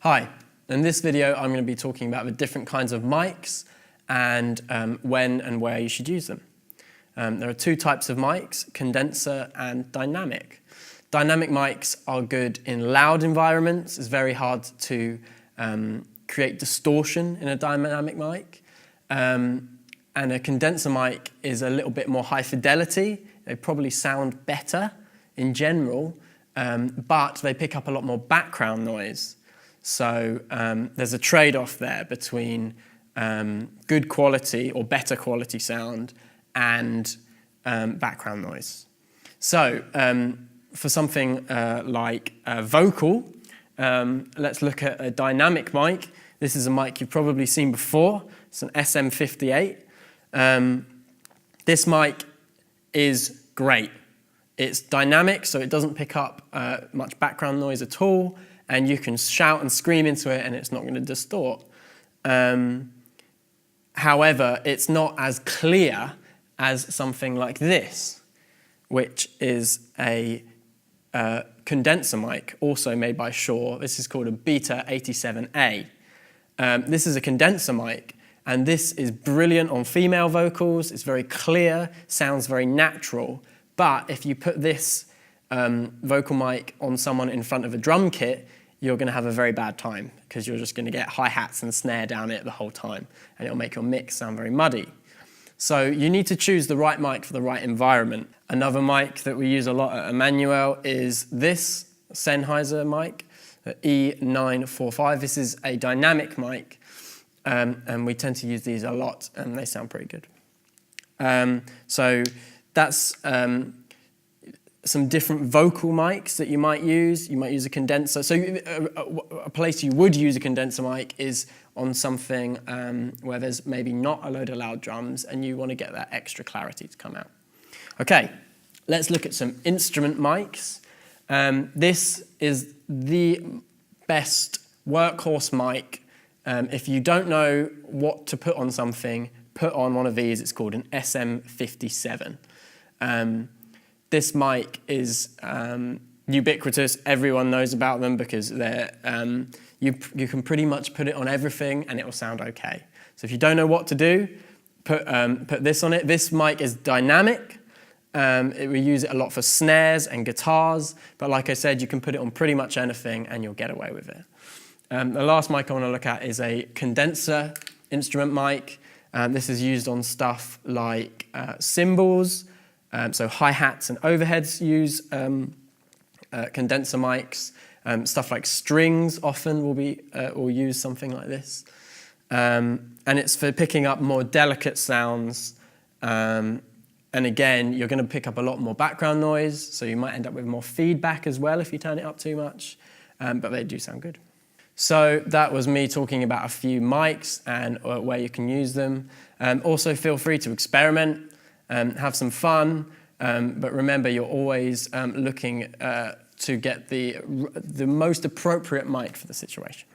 Hi, in this video I'm going to be talking about the different kinds of mics and when and where you should use them. There are two types of mics, condenser and dynamic. Dynamic mics are good in loud environments. It's very hard to create distortion in a dynamic mic. And a condenser mic is a little bit more high fidelity. They probably sound better in general, but they pick up a lot more background noise. So there's a trade-off there between good quality or better quality sound and background noise. So for something like vocal, let's look at a dynamic mic. This is a mic you've probably seen before. It's an SM58. This mic is great. It's dynamic, so it doesn't pick up much background noise at all, and you can shout and scream into it and it's not going to distort. However, it's not as clear as something like this, which is a condenser mic, also made by Shure. This is called a Beta 87A. This is a condenser mic, and this is brilliant on female vocals. It's very clear, sounds very natural. But if you put this vocal mic on someone in front of a drum kit, you're going to have a very bad time because you're just going to get hi-hats and snare down it the whole time, and it'll make your mix sound very muddy. So you need to choose the right mic for the right environment. Another mic that we use a lot at Emmanuel is this Sennheiser mic, the E945. This is a dynamic mic, and we tend to use these a lot, and they sound pretty good. So that's some different vocal mics that you might use. You might use a condenser. So a place you would use a condenser mic is on something where there's maybe not a load of loud drums and you want to get that extra clarity to come out. Okay, let's look at some instrument mics. This is the best workhorse mic. If you don't know what to put on something, put on one of these. It's called an SM57. This mic is ubiquitous. Everyone knows about them because they're, you can pretty much put it on everything and it will sound okay. So if you don't know what to do, put this on it. This mic is dynamic. We use it a lot for snares and guitars, but like I said, you can put it on pretty much anything and you'll get away with it. The last mic I want to look at is a condenser instrument mic. This is used on stuff like cymbals. So hi-hats and overheads use condenser mics. Stuff like strings often will use something like this. And it's for picking up more delicate sounds. And again, you're going to pick up a lot more background noise, so you might end up with more feedback as well if you turn it up too much. But they do sound good. So that was me talking about a few mics and where you can use them. Also, feel free to experiment. Have some fun, but remember you're always looking to get the most appropriate mic for the situation.